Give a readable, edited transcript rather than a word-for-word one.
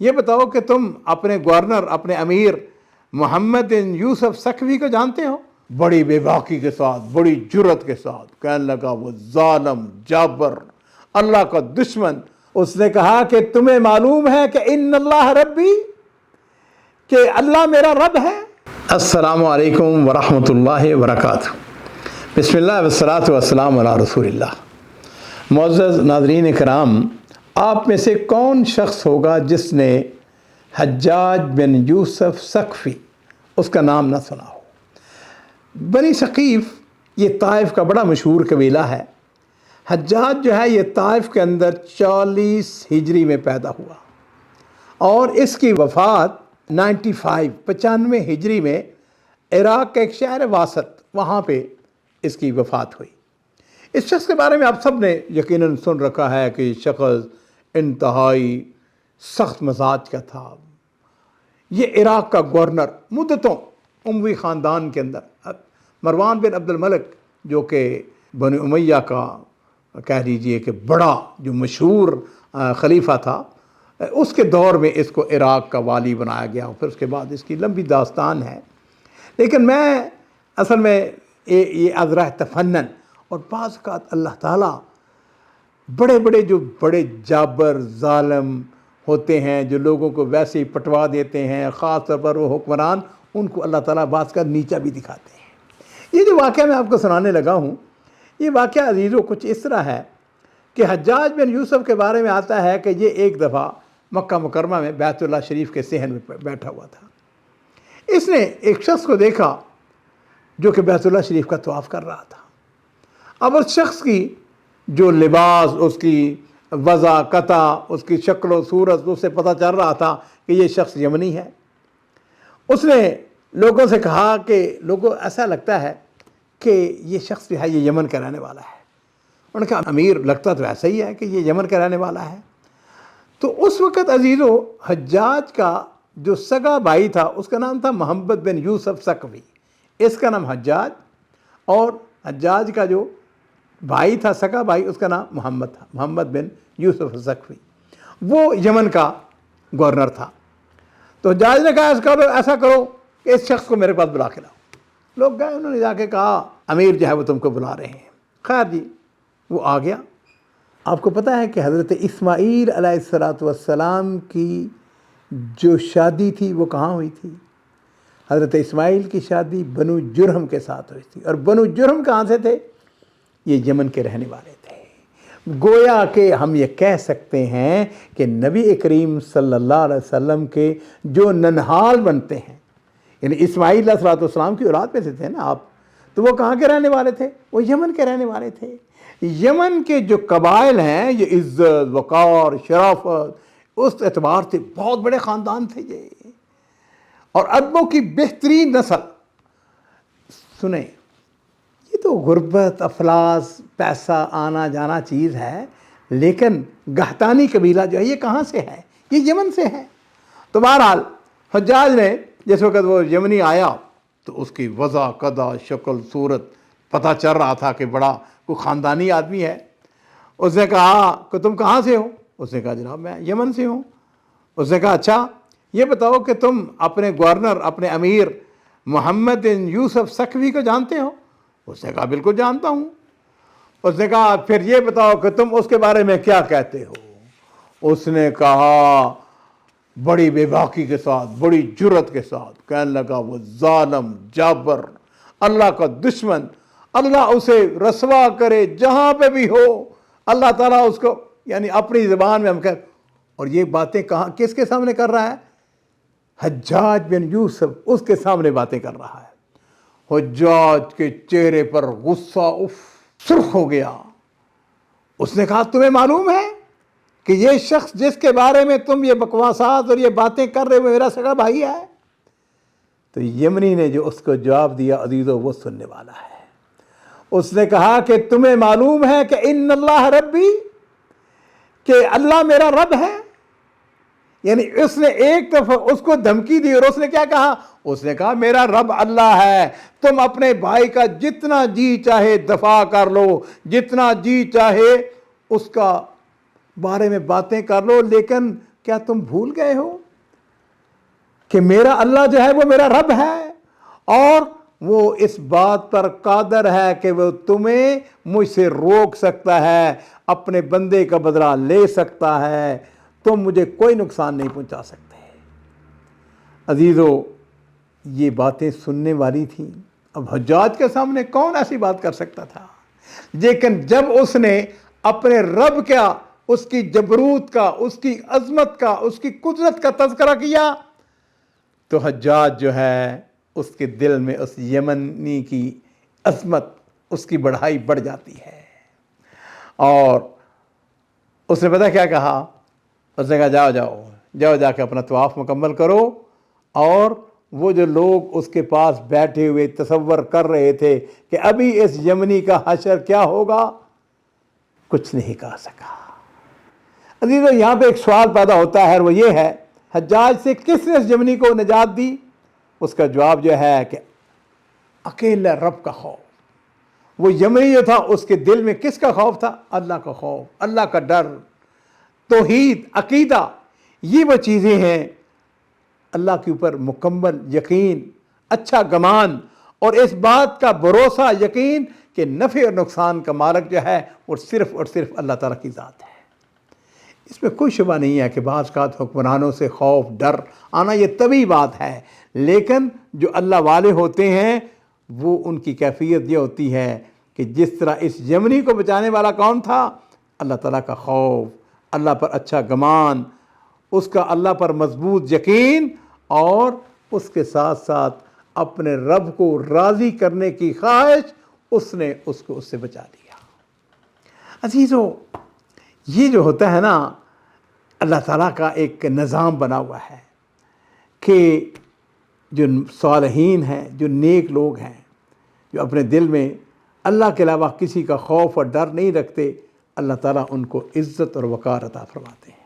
یہ بتاؤ کہ تم اپنے گورنر اپنے امیر محمد بن یوسف سقفی کو جانتے ہو؟ بڑی بے باکی کے ساتھ بڑی جرت کے ساتھ کہنے لگا وہ ظالم جابر اللہ کا دشمن. اس نے کہا کہ تمہیں معلوم ہے کہ ان اللہ ربی، کہ اللہ میرا رب ہے. السلام علیکم ورحمۃ اللہ وبرکاتہ. بسم اللہ والصلاۃ والسلام علی رسول اللہ. معزز ناظرین کرام، آپ میں سے کون شخص ہوگا جس نے حجاج بن یوسف سقفی اس کا نام نہ سنا ہو؟ بنی ثقیف یہ طائف کا بڑا مشہور قبیلہ ہے. حجاج جو ہے یہ طائف کے اندر 40 ہجری میں پیدا ہوا اور اس کی وفات 95 ہجری میں عراق کے ایک شہر واسط وہاں پہ اس کی وفات ہوئی. اس شخص کے بارے میں آپ سب نے یقیناً سن رکھا ہے کہ یہ شخص انتہائی سخت مزاج کا تھا. یہ عراق کا گورنر مدتوں اموی خاندان کے اندر مروان بن عبد الملک جو کہ بنی امیہ کا کہہ لیجئے کہ بڑا جو مشہور خلیفہ تھا، اس کے دور میں اس کو عراق کا والی بنایا گیا. پھر اس کے بعد اس کی لمبی داستان ہے، لیکن میں اصل میں یہ عذرہ تفنن اور بعض اوقات اللہ تعالیٰ بڑے جابر ظالم ہوتے ہیں جو لوگوں کو ویسے ہی پٹوا دیتے ہیں، خاص طور پر وہ حکمران، ان کو اللہ تعالیٰ بعض کا نیچا بھی دکھاتے ہیں. یہ جو واقعہ میں آپ کو سنانے لگا ہوں، یہ واقعہ عزیزو کچھ اس طرح ہے کہ حجاج بن یوسف کے بارے میں آتا ہے کہ یہ ایک دفعہ مکہ مکرمہ میں بیت اللہ شریف کے صحن میں بیٹھا ہوا تھا. اس نے ایک شخص کو دیکھا جو کہ بیت اللہ شریف کا طواف کر رہا تھا. اب اس شخص کی جو لباس، اس کی وضع قطع، اس کی شکل و صورت، اس سے پتہ چل رہا تھا کہ یہ شخص یمنی ہے. اس نے لوگوں سے کہا کہ لوگوں ایسا لگتا ہے کہ یہ شخص جو ہے یہ یمن کا رہنے والا ہے. انہوں نے کہا امیر لگتا تو ایسا ہی ہے کہ یہ یمن کا رہنے والا ہے. تو اس وقت عزیزو حجاج کا جو سگا بھائی تھا اس کا نام تھا محمد بن یوسف سقفی. اس کا نام حجاج، اور حجاج کا جو بھائی تھا سگا بھائی اس کا نام محمد تھا، محمد بن یوسف سقفی. وہ یمن کا گورنر تھا. تو حجاج نے کہا ایسا کرو کہ اس شخص کو میرے پاس بلا کے لاؤ. لوگ گئے، انہوں نے جا کے کہا امیر جو ہے وہ تم کو بلا رہے ہیں. خیر جی، وہ آ گیا. آپ کو پتہ ہے کہ حضرت اسماعیل علیہ السلام کی جو شادی تھی وہ کہاں ہوئی تھی؟ حضرت اسماعیل کی شادی بنو جرہم کے ساتھ ہوئی تھی. اور بنو جرہم کہاں سے تھے؟ یہ یمن کے رہنے والے تھے. گویا کہ ہم یہ کہہ سکتے ہیں کہ نبی کریم صلی اللہ علیہ وسلم کے جو ننہال بنتے ہیں، یعنی اسماعیل علیہ السلام کی اولاد میں سے تھے نا آپ، تو وہ کہاں کے رہنے والے تھے؟ وہ یمن کے رہنے والے تھے. یمن کے جو قبائل ہیں یہ عزت، وقار، شرافت، اس اعتبار سے بہت بڑے خاندان تھے یہ، اور ادبوں کی بہترین نسل. سنیں، یہ تو غربت، افلاس، پیسہ آنا جانا چیز ہے، لیکن گہتانی قبیلہ جو ہے یہ کہاں سے ہے؟ یہ یمن سے ہے. تو بہرحال حجاج نے جس وقت وہ یمنی آیا تو اس کی وضع قدع، شکل صورت پتہ چل رہا تھا کہ بڑا کوئی خاندانی آدمی ہے. اس نے کہا کہ تم کہاں سے ہو؟ اس نے کہا جناب میں یمن سے ہوں. اس نے کہا اچھا یہ بتاؤ کہ تم اپنے گورنر اپنے امیر محمد بن یوسف سقفی کو جانتے ہو؟ اس نے کہا بالکل جانتا ہوں. اس نے کہا پھر یہ بتاؤ کہ تم اس کے بارے میں کیا کہتے ہو؟ اس نے کہا بڑی بے باکی کے ساتھ بڑی جرت کے ساتھ کہنے لگا وہ ظالم جابر اللہ کا دشمن، اللہ اسے رسوا کرے جہاں پہ بھی ہو. اللہ تعالیٰ اس کو، یعنی اپنی زبان میں ہم کہتے، اور یہ باتیں کہاں کس کے سامنے کر رہا ہے؟ حجاج بن یوسف اس کے سامنے باتیں کر رہا ہے. حجاج کے چہرے پر غصہ سرخ ہو گیا. اس نے کہا تمہیں معلوم ہے کہ یہ شخص جس کے بارے میں تم یہ بکواسات اور یہ باتیں کر رہے ہو میرا سگا بھائی ہے؟ تو یمنی نے جو اس کو جواب دیا عزیزو وہ سننے والا ہے. اس نے کہا کہ تمہیں معلوم ہے کہ ان اللہ ربی، کہ اللہ میرا رب ہے. یعنی اس نے ایک دفعہ اس کو دھمکی دی اور اس نے کیا کہا؟ اس نے کہا میرا رب اللہ ہے، تم اپنے بھائی کا جتنا جی چاہے دفاع کر لو، جتنا جی چاہے اس کا بارے میں باتیں کر لو، لیکن کیا تم بھول گئے ہو کہ میرا اللہ جو ہے وہ میرا رب ہے اور وہ اس بات پر قادر ہے کہ وہ تمہیں مجھ سے روک سکتا ہے، اپنے بندے کا بدلہ لے سکتا ہے، تم مجھے کوئی نقصان نہیں پہنچا سکتے۔ عزیزو، یہ باتیں سننے والی تھیں۔ اب حجاج کے سامنے کون ایسی بات کر سکتا تھا؟ لیکن جب اس نے اپنے رب کا، اس کی جبروت کا، اس کی عظمت کا، اس کی قدرت کا تذکرہ کیا تو حجاج جو ہے اس کے دل میں اس یمنی کی عظمت، اس کی بڑائی بڑھ جاتی ہے۔ اور اس نے پتہ کیا کہا؟ اس نے کہا جاؤ جا کے اپنا طواف مکمل کرو۔ اور وہ جو لوگ اس کے پاس بیٹھے ہوئے تصور کر رہے تھے کہ ابھی اس یمنی کا حشر کیا ہوگا، کچھ نہیں کہا سکا۔ عزیزو، یہاں پہ ایک سوال پیدا ہوتا ہے اور وہ یہ ہے، حجاج سے کس نے اس یمنی کو نجات دی؟ اس کا جواب جو ہے کہ اکیلا رب کا خوف۔ وہ یمنی جو تھا اس کے دل میں کس کا خوف تھا؟ اللہ کا خوف، اللہ کا ڈر، توحید، عقیدہ۔ یہ وہ چیزیں ہیں، اللہ کے اوپر مکمل یقین، اچھا گمان، اور اس بات کا بھروسہ، یقین کہ نفع اور نقصان کا مالک جو ہے وہ صرف اور صرف اللہ تعالیٰ کی ذات ہے۔ اس میں کوئی شبہ نہیں ہے کہ بعض اوقات حکمرانوں سے خوف، ڈر آنا یہ طبیعی بات ہے، لیکن جو اللہ والے ہوتے ہیں وہ ان کی کیفیت یہ ہوتی ہے کہ جس طرح اس یمنی کو بچانے والا کون تھا؟ اللہ تعالیٰ کا خوف، اللہ پر اچھا گمان، اس کا اللہ پر مضبوط یقین، اور اس کے ساتھ ساتھ اپنے رب کو راضی کرنے کی خواہش، اس نے اس کو اس سے بچا لیا۔ عزیزو، یہ جو ہوتا ہے نا، اللہ تعالیٰ کا ایک نظام بنا ہوا ہے کہ جو صالحین ہیں، جو نیک لوگ ہیں، جو اپنے دل میں اللہ کے علاوہ کسی کا خوف اور ڈر نہیں رکھتے، اللہ تعالیٰ ان کو عزت اور وقار عطا فرماتے ہیں۔